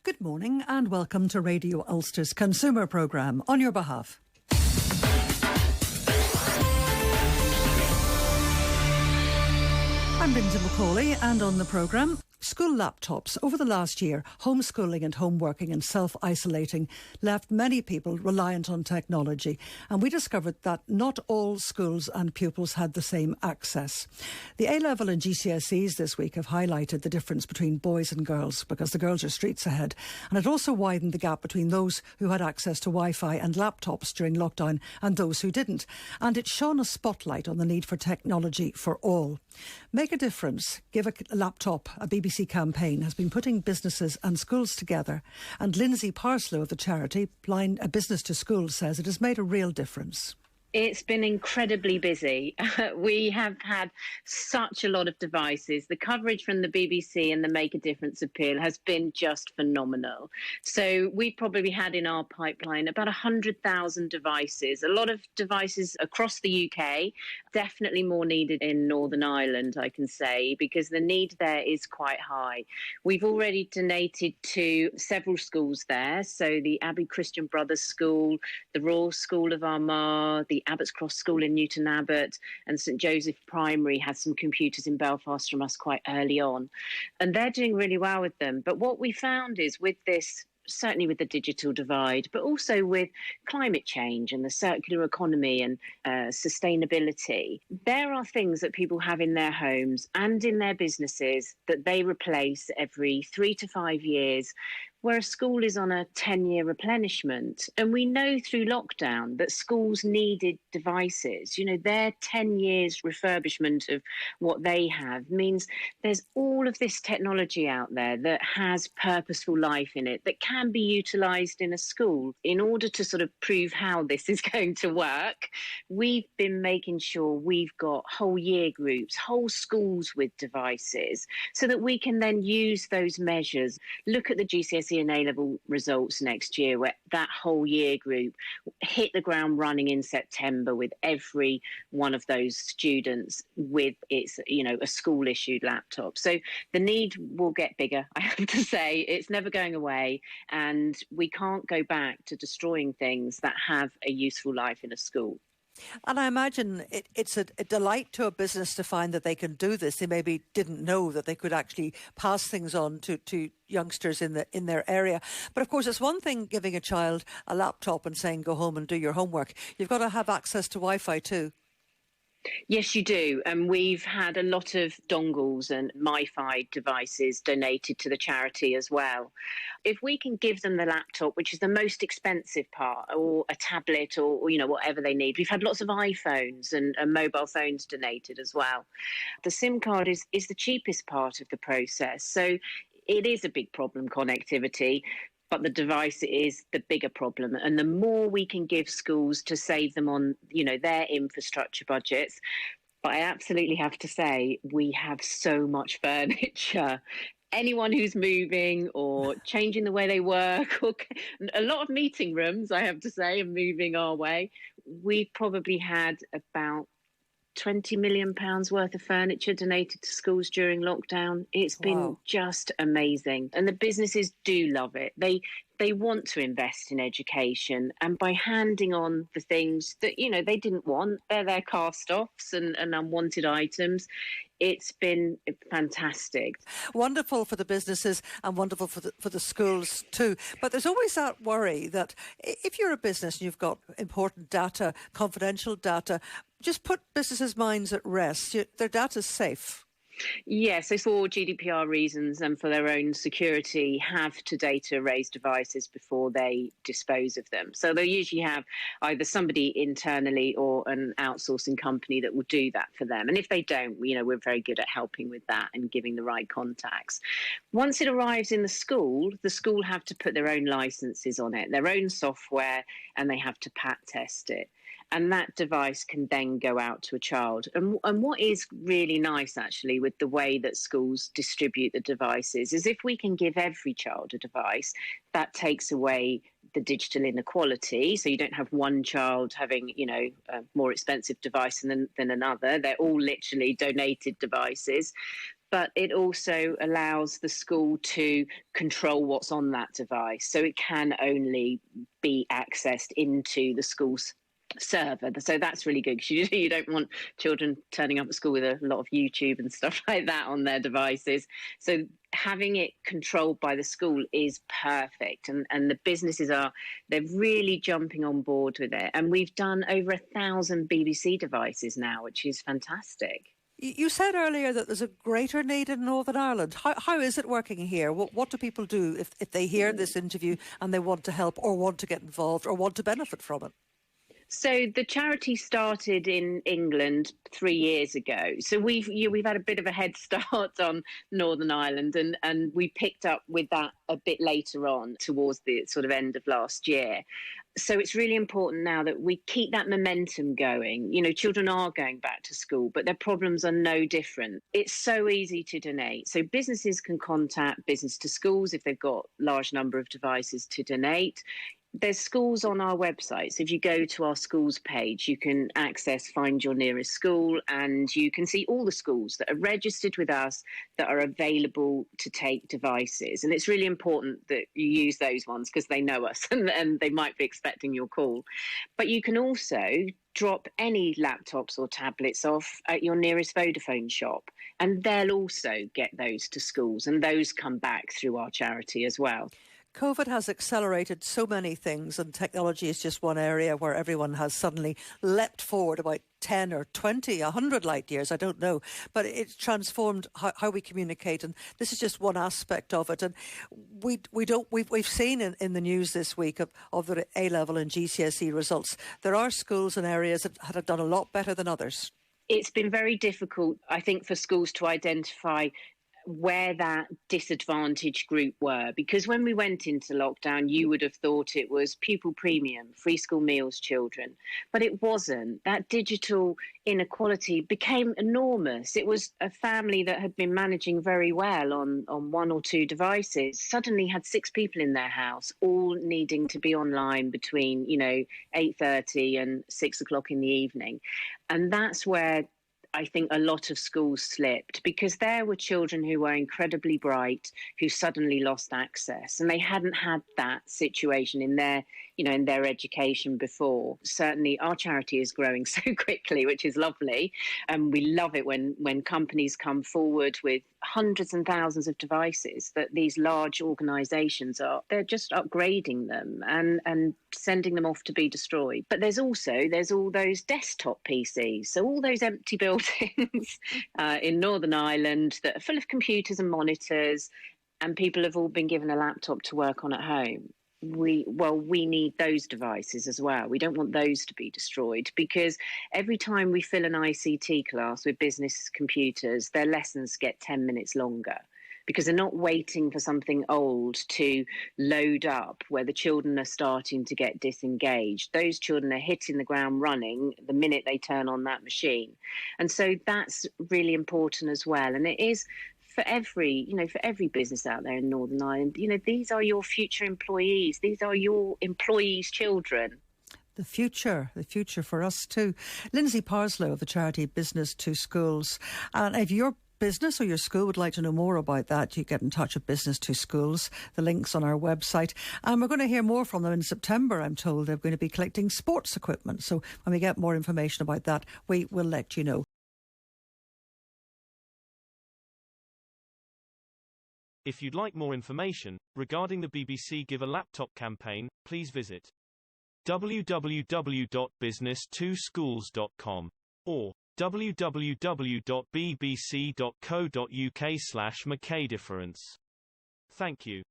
Good morning and welcome to Radio Ulster's Consumer Programme. On your behalf. I'm Lindsay McAuley, and on the programme, school laptops. Over the last year, homeschooling and homeworking and self-isolating left many people reliant on technology, and we discovered that not all schools and pupils had the same access. The A-level and GCSEs this week have highlighted the difference between boys and girls, because the girls are streets ahead, and it also widened the gap between those who had access to Wi-Fi and laptops during lockdown and those who didn't, and it shone a spotlight on the need for technology for all. Make a difference, give a laptop, a BBC campaign has been putting businesses and schools together, and Lindsay Parslow of the charity Blind a Business to School says it has made a real difference. It's been incredibly busy. We have had such a lot of devices. The coverage from the BBC and the Make a Difference appeal has been just phenomenal. So we probably had in our pipeline about 100,000 devices, a lot of devices across the UK, definitely more needed in Northern Ireland, I can say, because the need there is quite high. We've already donated to several schools there. So the Abbey Christian Brothers School, the Royal School of Armagh, the Abbott's Cross School in Newton Abbot, and St Joseph Primary had some computers in Belfast from us quite early on. And they're doing really well with them. But what we found is with this, certainly with the digital divide, but also with climate change and the circular economy and sustainability, there are things that people have in their homes and in their businesses that they replace every 3 to 5 years, where a school is on a 10-year replenishment. And we know through lockdown that schools needed devices. You know, their 10 years refurbishment of what they have means there's all of this technology out there that has purposeful life in it that can be utilised in a school. In order to sort of prove how this is going to work, we've been making sure we've got whole year groups, whole schools with devices, so that we can then use those measures. Look at the GCSE and A-level results next year, where that whole year group hit the ground running in September with every one of those students with its, a school-issued laptop. So the need will get bigger, I have to say. It's never going away, and we can't go back to destroying things that have a useful life in a school. And I imagine it's a delight to a business to find that they can do this. They maybe didn't know that they could actually pass things on to youngsters in their area. But of course, it's one thing giving a child a laptop and saying, go home and do your homework. You've got to have access to Wi-Fi too. Yes, you do. And we've had a lot of dongles and MiFi devices donated to the charity as well. If we can give them the laptop, which is the most expensive part, or a tablet or whatever they need. We've had lots of iPhones and mobile phones donated as well. The SIM card is the cheapest part of the process. So it is a big problem, connectivity. But the device is the bigger problem. And the more we can give schools to save them on, their infrastructure budgets. But I absolutely have to say, we have so much furniture. Anyone who's moving or changing the way they work, or a lot of meeting rooms, I have to say, are moving our way. We've probably had about £20 million worth of furniture donated to schools during lockdown. It's been just amazing. And the businesses do love it. They want to invest in education, and by handing on the things that, they didn't want, they're their cast-offs and unwanted items. It's been fantastic. Wonderful for the businesses and wonderful for the schools too. But there's always that worry that if you're a business and you've got important data, confidential data, just put businesses' minds at rest. Their data's safe. Yes, so for GDPR reasons and for their own security, have to data erase devices before they dispose of them. So they'll usually have either somebody internally or an outsourcing company that will do that for them. And if they don't, we're very good at helping with that and giving the right contacts. Once it arrives in the school have to put their own licenses on it, their own software, and they have to pat test it. And that device can then go out to a child. And what is really nice, actually, with the way that schools distribute the devices is if we can give every child a device, that takes away the digital inequality. So you don't have one child having, a more expensive device than another. They're all literally donated devices. but it also allows the school to control what's on that device. So it can only be accessed into the school's server. So that's really good, because you don't want children turning up at school with a lot of YouTube and stuff like that on their devices. So having it controlled by the school is perfect, and the businesses they're really jumping on board with it, and we've done over 1,000 BBC devices now, which is fantastic. You said earlier that there's a greater need in Northern Ireland. How is it working here? What do people do if they hear this interview and they want to help or want to get involved or want to benefit from it? So the charity started in England 3 years ago. So we've had a bit of a head start on Northern Ireland, and we picked up with that a bit later on towards the sort of end of last year. So it's really important now that we keep that momentum going. Children are going back to school, but their problems are no different. It's so easy to donate. So businesses can contact Business to Schools if they've got a large number of devices to donate. There's schools on our website. So if you go to our schools page, you can access Find Your Nearest School, and you can see all the schools that are registered with us that are available to take devices. And it's really important that you use those ones, because they know us and they might be expecting your call. But you can also drop any laptops or tablets off at your nearest Vodafone shop, and they'll also get those to schools, and those come back through our charity as well. COVID has accelerated so many things, and technology is just one area where everyone has suddenly leapt forward about 10 or 20, 100 light years, I don't know. But it's transformed how we communicate, and this is just one aspect of it. And we've seen in the news this week of the A-level and GCSE results, there are schools and areas that have done a lot better than others. It's been very difficult, I think, for schools to identify where that disadvantaged group were, because when we went into lockdown, you would have thought it was pupil premium, free school meals children, but it wasn't. That digital inequality became enormous. It was a family that had been managing very well on one or two devices, suddenly had 6 people in their house, all needing to be online between 8:30 and 6 o'clock in the evening. And that's where I think a lot of schools slipped, because there were children who were incredibly bright who suddenly lost access, and they hadn't had that situation in their education before. Certainly our charity is growing so quickly, which is lovely. And we love it when companies come forward with hundreds and thousands of devices that these large organisations they're just upgrading them and sending them off to be destroyed. But there's all those desktop PCs, so all those empty buildings in Northern Ireland that are full of computers and monitors, and people have all been given a laptop to work on at home. We need those devices as well. We don't want those to be destroyed, because every time we fill an ICT class with business computers, their lessons get 10 minutes longer, because they're not waiting for something old to load up where the children are starting to get disengaged. Those children are hitting the ground running the minute they turn on that machine. And so that's really important as well. And it is for every business out there in Northern Ireland. These are your future employees. These are your employees' children. The future for us too. Lindsay Parslow of the charity Business to Schools. And if your business or your school would like to know more about that, you get in touch with Business to Schools. The link's on our website. And we're going to hear more from them in September, I'm told. They're going to be collecting sports equipment. So when we get more information about that, we will let you know. If you'd like more information regarding the BBC Give a Laptop campaign, please visit www.business2schools.com or www.bbc.co.uk/McKay difference. Thank you.